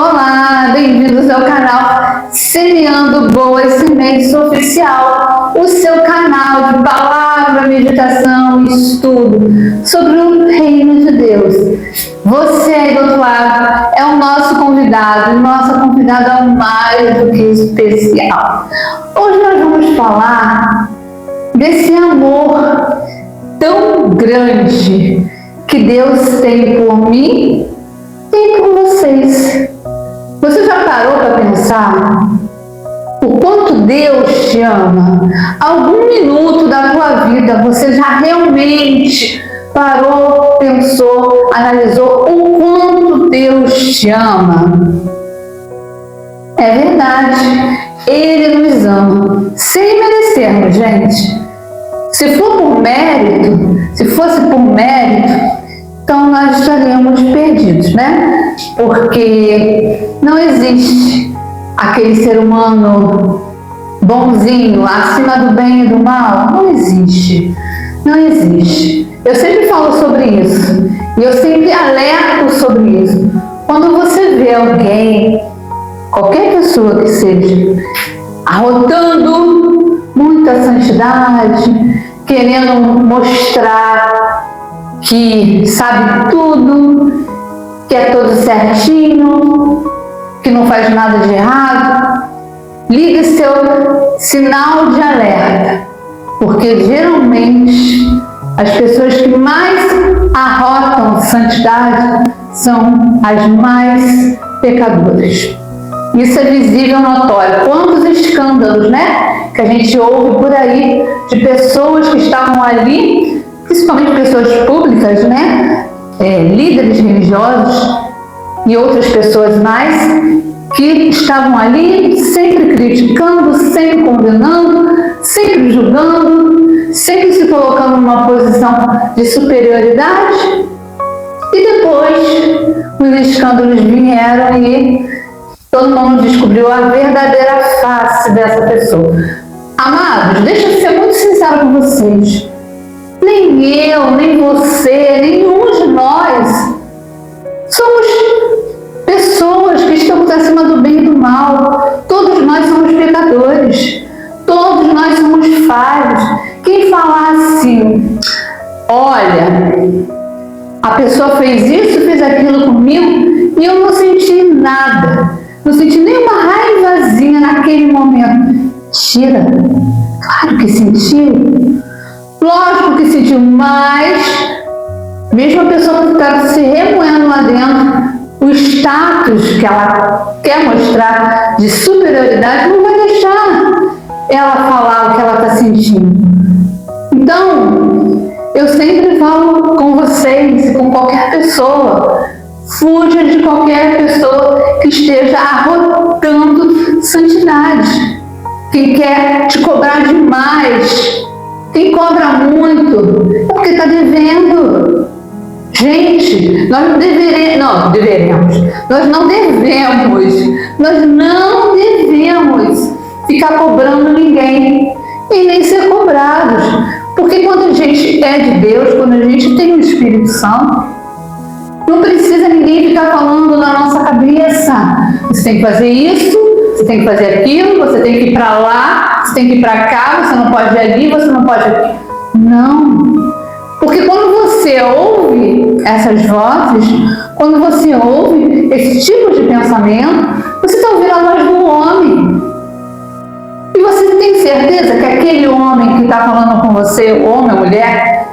Olá, bem-vindos ao canal Semeando Boas Sementes Oficial, o seu canal de palavra, meditação e estudo sobre o reino de Deus. Você aí do outro lado é o nosso convidado, e nossa convidada é mais do que especial. Hoje nós vamos falar desse amor tão grande que Deus tem por mim e por vocês. Você já parou para pensar o quanto Deus te ama? Algum minuto da tua vida você já realmente parou, pensou, analisou o quanto Deus te ama? É verdade, Ele nos ama sem merecermos, gente. Se for por mérito, se fosse por mérito, então nós estaríamos perdidos, né? Porque não existe aquele ser humano bonzinho, acima do bem e do mal. Não existe. Não existe. Eu sempre falo sobre isso. E eu sempre alerto sobre isso. Quando você vê alguém, qualquer pessoa que seja, arrotando muita santidade, querendo mostrar que sabe tudo, que é todo certinho, que não faz nada de errado, ligue seu sinal de alerta, porque geralmente as pessoas que mais arrotam santidade são as mais pecadoras. Isso é visível, notório. Quantos escândalos, né, que a gente ouve por aí de pessoas que estavam ali, principalmente pessoas públicas, né, líderes religiosos e outras pessoas mais, que estavam ali sempre criticando, sempre condenando, sempre julgando, sempre se colocando numa posição de superioridade, e depois os escândalos vieram e todo mundo descobriu a verdadeira face dessa pessoa. Amados, deixa eu ser muito sincero com vocês. Nem eu, nem você, nenhum de nós somos pessoas que estamos acima do bem e do mal. Todos nós somos pecadores. Todos nós somos falhos. Quem falar assim, olha, a pessoa fez isso, fez aquilo comigo e eu não senti nada. Não senti nenhuma raivazinha naquele momento. Tira. Claro que sentiu. Lógico que sentiu, mas mesmo a pessoa que está se remoendo lá dentro, o status que ela quer mostrar de superioridade não vai deixar ela falar o que ela está sentindo. Então, eu sempre falo com vocês e com qualquer pessoa, fuja de qualquer pessoa que esteja arrotando santidade. Quem quer te cobrar demais, quem cobra muito, é porque está devendo. Gente, nós não devemos ficar cobrando ninguém e nem ser cobrados. Porque quando a gente é de Deus, quando a gente tem o Espírito Santo, não precisa ninguém ficar falando na nossa cabeça. Você tem que fazer isso, você tem que fazer aquilo, você tem que ir para lá, você tem que ir para cá, você não pode ir ali, você não pode ir aqui. Não. Porque quando você ouve essas vozes, quando você ouve esse tipo de pensamento, você está ouvindo a voz do homem. E você tem certeza que aquele homem que está falando com você, o homem ou mulher,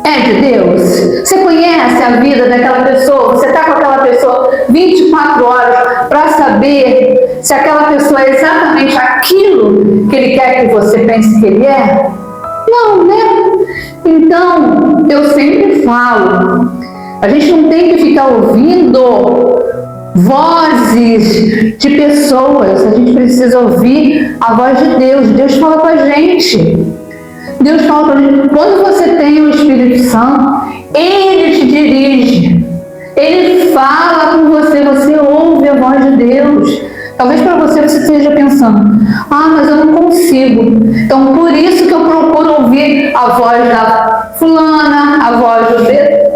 é de Deus? Você conhece a vida daquela pessoa? Você está com aquela pessoa 24 horas para saber se aquela pessoa é exatamente aquilo que ele quer que você pense que ele é? Não, né? Então, eu sempre falo, a gente não tem que ficar ouvindo vozes de pessoas, a gente precisa ouvir a voz de Deus. Deus fala com a gente. Deus fala para a gente. Quando você tem o Espírito Santo, Ele te dirige. Ele fala com você, você ouve a voz de Deus. Talvez para você esteja pensando, mas eu não consigo. Então, por isso que eu procuro ouvir a voz da fulana, a voz do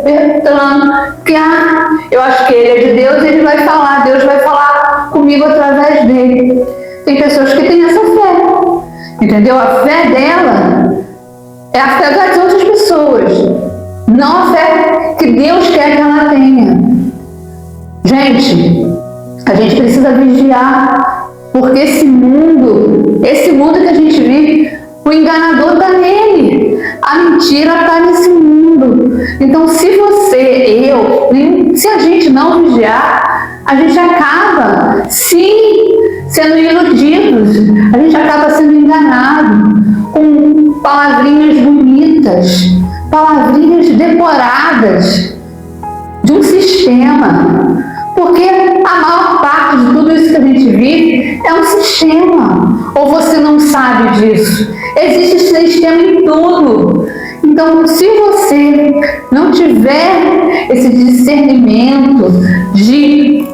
Bertrano, que eu acho que ele é de Deus, ele vai falar, Deus pessoas que têm essa fé, entendeu? A fé dela é a fé das outras pessoas, não a fé que Deus quer que ela tenha. Gente, a gente precisa vigiar, porque esse mundo que a gente vive, o enganador está nele, a mentira está nesse mundo. Então, se se a gente não vigiar, a gente acaba, sim, sendo iludidos, a gente acaba sendo enganado com palavrinhas bonitas, palavrinhas decoradas de um sistema. Porque a maior parte de tudo isso que a gente vive é um sistema. Ou você não sabe disso? Existe sistema em tudo. Então, se você não tiver esse discernimento de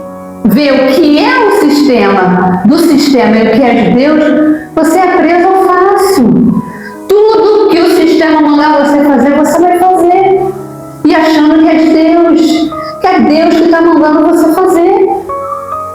ver o que é o sistema do sistema e o que é de Deus, você é preso ao fácil. Tudo que o sistema mandar você fazer, você vai fazer. E achando que é de Deus. Que é Deus que está mandando você fazer.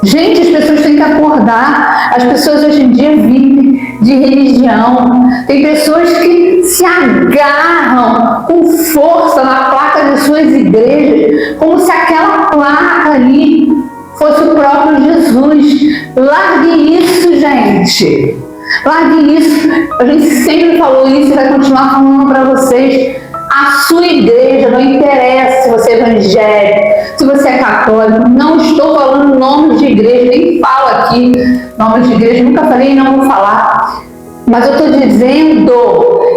Gente, as pessoas têm que acordar. As pessoas hoje em dia vivem de religião. Tem pessoas que se agarram com força na placa de suas igrejas, como se aquela placa ali fosse o próprio Jesus. Largue isso, gente. Largue isso. A gente sempre falou isso e vai continuar falando para vocês. A sua igreja, não interessa se você é evangélico, se você é católico, não estou falando nomes de igreja, nem falo aqui nomes de igreja, nunca falei e não vou falar. Mas eu estou dizendo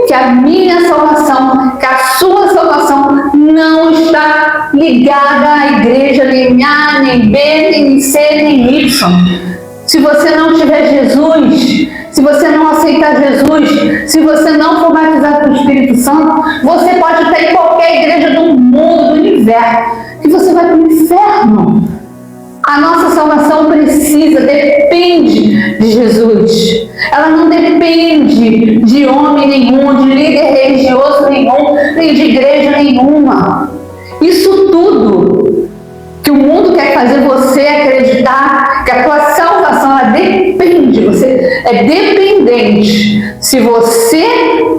que a minha salvação, que a sua salvação não está ligada à igreja nem A, nem B, nem C, nem Y. Se você não tiver Jesus, se você não aceitar Jesus, se você não for batizado pelo Espírito Santo, você pode estar em qualquer igreja do mundo, do universo, que você vai para o inferno. A nossa salvação depende de Jesus. Ela não depende de homem nenhum, de líder religioso nenhum, nem de igreja nenhuma. Isso tudo que o mundo quer fazer você acreditar que a tua salvação ela depende, você é dependente. Se você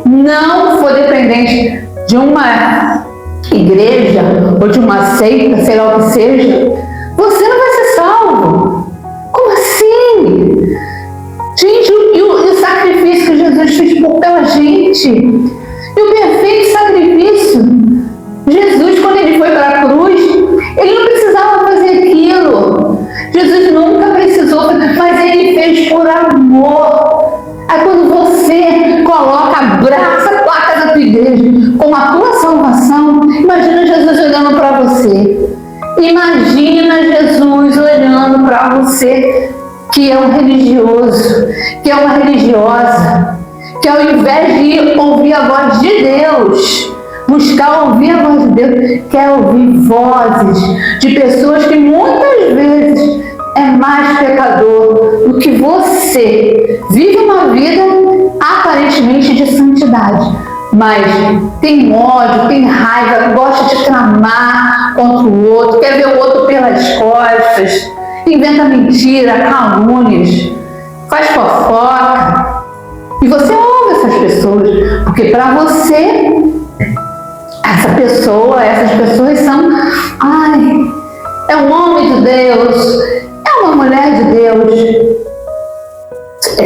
não for dependente de uma igreja ou de uma seita, sei lá o que seja, você não vai ser salvo. Como assim? Gente, e o sacrifício que Jesus fez pela gente, e o perfeito sacrifício, Jesus, quando ele foi para a cruz, ele não precisava fazer aquilo. Jesus nunca precisou, mas ele fez por amor. Aí quando você coloca, abraça a placa da tua igreja com a tua salvação, imagina Jesus olhando para você. Imagina Jesus olhando para você, que é um religioso, que é uma religiosa, que ao invés de ouvir a voz de Deus, buscar ouvir a voz de Deus, quer ouvir vozes de pessoas que muitas vezes é mais pecador do que você. Vive uma vida aparentemente de santidade, mas tem ódio, tem raiva, gosta de tramar contra o outro, quer ver o outro pelas costas, inventa mentira, calúnias, faz fofoca. E você ouve essas pessoas, porque para você essas pessoas são, é um homem de Deus, é uma mulher de Deus.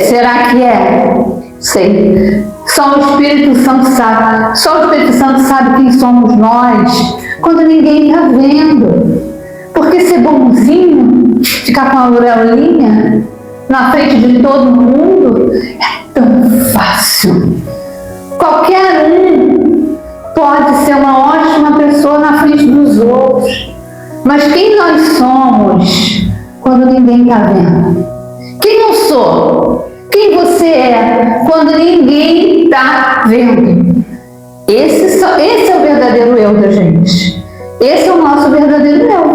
Será que é? Sei. Só o Espírito Santo sabe. Só o Espírito Santo sabe quem somos nós, quando ninguém está vendo. Porque ser bonzinho, ficar com a aureolinha na frente de todo mundo, é tão fácil. Qualquer um pode ser uma ótima pessoa na frente dos outros. Mas quem nós somos quando ninguém está vendo? Quem eu sou? Quem você é quando ninguém está vendo? Esse é o verdadeiro eu da gente. Esse é o nosso verdadeiro eu.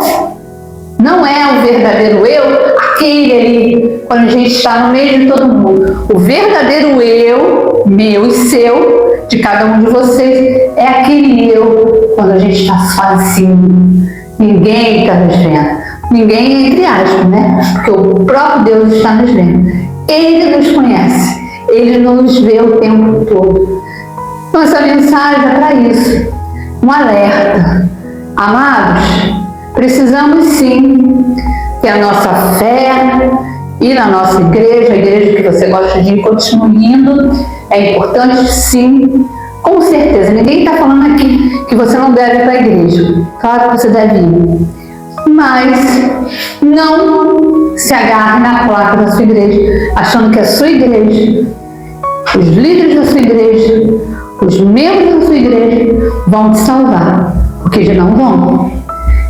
Não é o verdadeiro eu, aquele ali, quando a gente está no meio de todo mundo. O verdadeiro eu, meu e seu, de cada um de vocês, é aquele eu quando a gente está sozinho. Ninguém está nos vendo. Ninguém, entre aspas, né? Porque o próprio Deus está nos vendo. Ele nos conhece, Ele nos vê o tempo todo. Nossa mensagem é para isso, um alerta. Amados, precisamos sim que a nossa fé e na nossa igreja, a igreja que você gosta de ir, continue indo, é importante sim, com certeza. Ninguém está falando aqui que você não deve ir para a igreja, claro que você deve ir, mas não se agarre na placa da sua igreja, achando que a sua igreja, os líderes da sua igreja, os membros da sua igreja vão te salvar, porque eles não vão.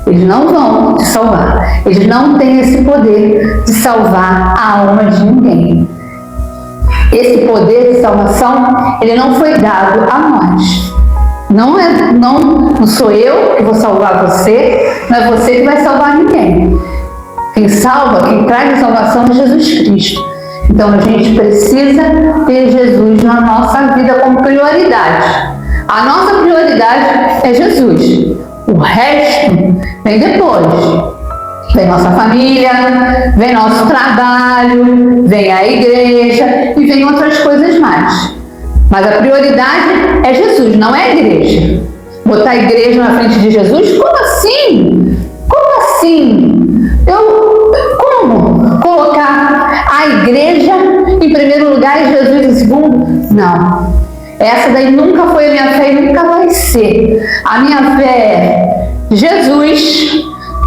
Eles não vão te salvar. Eles não têm esse poder de salvar a alma de ninguém. Esse poder de salvação, ele não foi dado a nós. Não sou eu que vou salvar você, não é você que vai salvar ninguém. Quem salva, quem traz a salvação é Jesus Cristo. Então a gente precisa ter Jesus na nossa vida como prioridade. A nossa prioridade é Jesus. O resto vem depois. Vem nossa família, vem nosso trabalho, vem a igreja e vem outras coisas mais. Mas a prioridade é Jesus, não é a igreja. Botar a igreja na frente de Jesus? Como assim? Como assim? Como colocar a igreja em primeiro lugar e Jesus em segundo? Não. Essa daí nunca foi a minha fé e nunca vai ser. A minha fé é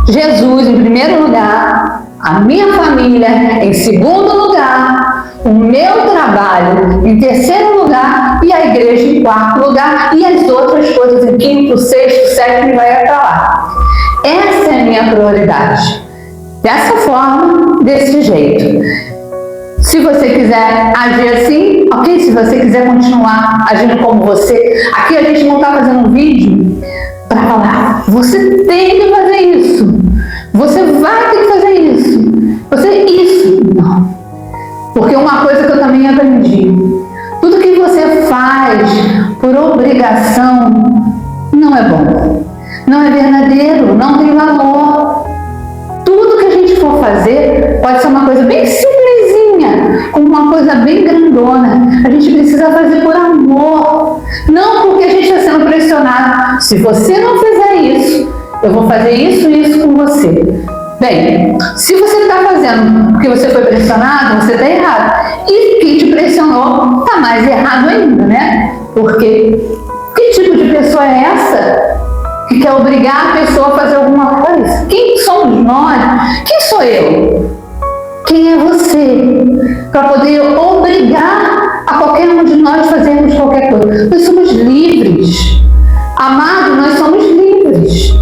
Jesus em primeiro lugar, a minha família em segundo lugar, o meu trabalho em terceiro lugar e a igreja em quarto lugar e as outras coisas em quinto, sexto, sétimo e vai até lá. Essa é a minha prioridade. Dessa forma, desse jeito. Se você quiser agir assim, ok? Se você quiser continuar agindo como você, aqui a gente não está fazendo um vídeo para falar, você tem que fazer isso, você vai ter que fazer isso, não. Porque uma coisa que eu também aprendi, tudo que você faz por obrigação não é bom, não é verdadeiro, não tem valor. Tudo que a gente for fazer pode ser uma coisa bem simplesinha, como uma coisa bem grandona. A gente precisa fazer por amor, não porque a gente está sendo pressionado. Se você não fizer isso, eu vou fazer isso e isso com você. Bem, se você está fazendo porque você foi pressionado, você está errado. E quem te pressionou está mais errado ainda, né? Porque que tipo de pessoa é essa que quer obrigar a pessoa a fazer alguma coisa? Quem somos nós? Quem sou eu? Quem é você? Para poder obrigar a qualquer um de nós fazermos qualquer coisa. Nós somos livres. Amado, nós somos livres.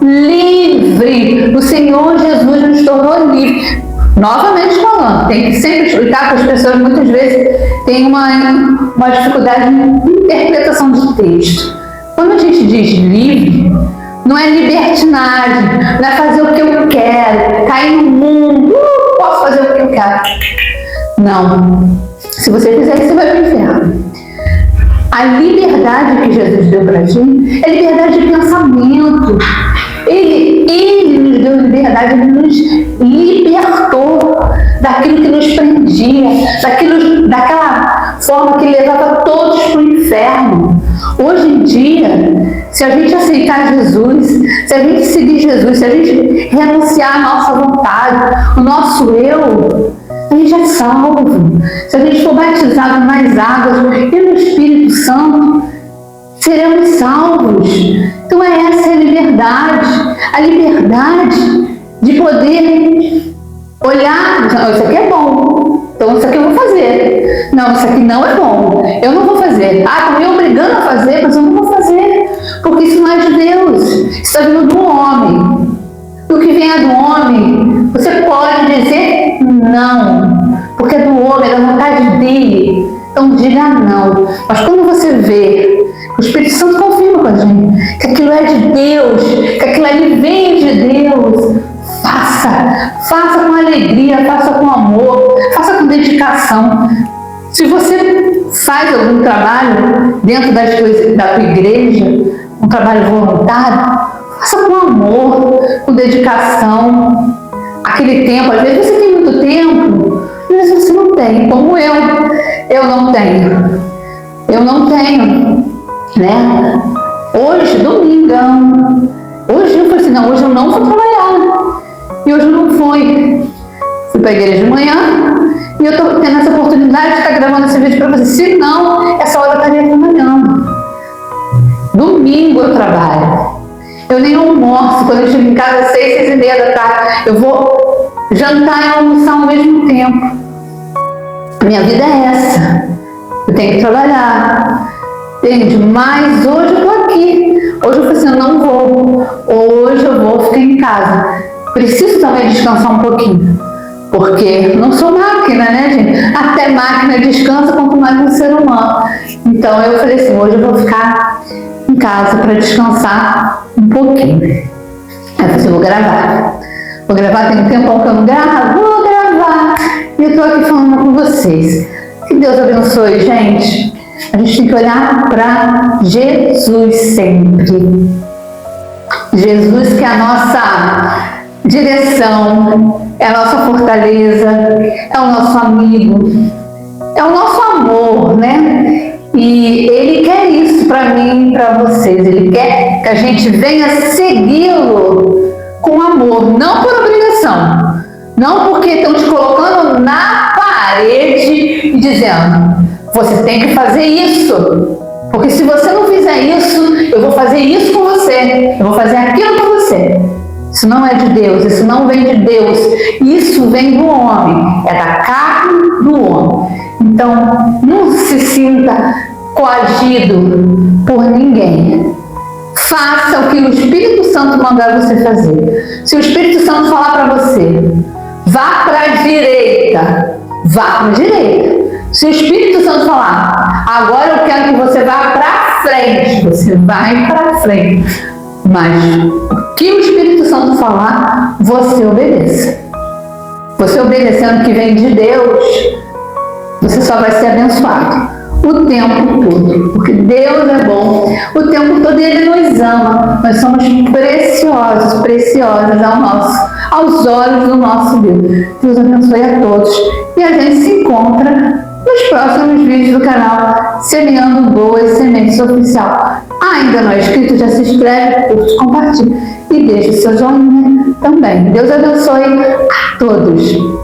Livre. O Senhor Jesus nos tornou livre. Novamente falando, tem que sempre explicar para as pessoas, muitas vezes tem uma dificuldade de interpretação de texto. Quando a gente diz livre, não é libertinagem, não é fazer o que eu quero, cair no mundo, posso fazer o que eu quero. Não. Se você fizer isso, você vai para o inferno. A liberdade que Jesus deu para a gente é liberdade de pensamento. Ele nos deu liberdade, Ele nos libertou daquilo que nos prendia, daquela forma que levava todos para o inferno. Hoje em dia, se a gente aceitar Jesus, se a gente seguir Jesus, se a gente renunciar à nossa vontade, o nosso eu, a gente é salvo. Se a gente for batizado nas águas e no Espírito Santo, seremos salvos. Então essa é a liberdade de poder olhar, não, isso aqui é bom, então isso aqui eu vou fazer. Não, isso aqui não é bom, eu não vou fazer. Estão me obrigando a fazer, mas eu não vou fazer, porque isso não é de Deus, isso está vindo do homem. O que vem do homem, você pode dizer não, porque é do homem, é da vontade dele. Então diga não. Mas quando você vê, o Espírito Santo confirma com a gente que aquilo é de Deus, que aquilo ali vem de Deus, faça com alegria, faça com amor, faça com dedicação. Se você faz algum trabalho dentro da tua igreja, um trabalho voluntário, faça com amor, com dedicação. Aquele tempo, às vezes você tem muito tempo. Mas você não tem, como eu não tenho. Eu não tenho, né? Hoje, domingão, hoje eu falei assim, não, hoje eu não vou trabalhar. E hoje eu não fui. Fui para a igreja de manhã e eu estou tendo essa oportunidade de estar gravando esse vídeo para você. Se não, essa hora eu estaria trabalhando. Domingo eu trabalho. Eu nem almoço. Quando eu chego em casa às 6, 6:30 da tarde, eu vou jantar e almoçar ao mesmo tempo. Minha vida é essa. Eu tenho que trabalhar. Entende? Mas hoje eu estou aqui. Hoje eu falei assim, eu não vou. Hoje eu vou ficar em casa. Preciso também descansar um pouquinho. Porque não sou máquina, né, gente? Até máquina descansa, quanto mais um ser humano. Então eu falei assim, hoje eu vou ficar em casa para descansar um pouquinho. Aí eu falei assim, vou gravar. Vou gravar, tem um tempão que eu não gravo, vou gravar. E eu estou aqui falando com vocês. Que Deus abençoe, gente. A gente tem que olhar para Jesus sempre. Jesus que é a nossa direção, é a nossa fortaleza, é o nosso amigo, é o nosso amor, né? E Ele quer isso para mim e para vocês. Ele quer que a gente venha segui-lo com amor, não por obrigação, não porque estão te colocando na parede e dizendo, você tem que fazer isso, porque se você não fizer isso, eu vou fazer isso com você, eu vou fazer aquilo com você. Isso não é de Deus, isso não vem de Deus, isso vem do homem, é da carne do homem. Então, não se sinta coagido por ninguém. Faça o que o Espírito Santo mandar você fazer. Se o Espírito Santo falar para você, vá para a direita, vá para a direita. Se o Espírito Santo falar, agora eu quero que você vá para frente, você vai para frente. Mas o que o Espírito Santo falar, você obedeça. Você obedecendo o que vem de Deus, você só vai ser abençoado o tempo todo, porque Deus é bom o tempo todo e Ele nos ama. Nós somos preciosos, preciosas aos olhos do nosso Deus. Deus abençoe a todos e a gente se encontra nos próximos vídeos do canal Semeando Boas Sementes Oficial. Ainda não é inscrito, já se inscreve, curte, compartilha e deixe seu joinha também. Deus abençoe a todos.